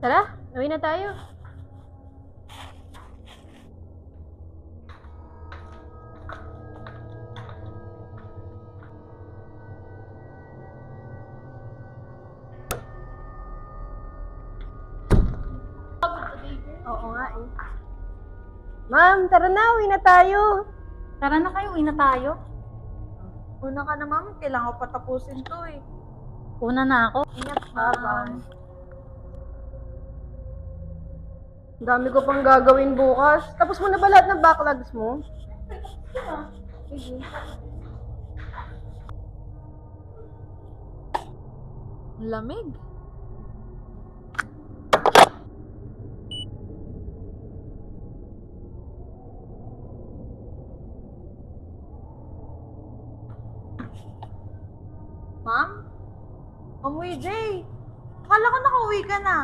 Tara, uwi na tayo. Oo nga eh. Ma'am, tara na, uwi na tayo. Tara na kayo, uwi na tayo. Una ka na, ma'am. Kailangan ko patapusin to eh. Una na ako. Ingat, ma'am. Ang dami ko pang gagawin bukas. Tapos mo na ba lahat ng backlogs mo? Sige. Ang lamig. Ma'am? Ma'am WJ, akala ko nakauwi ka na.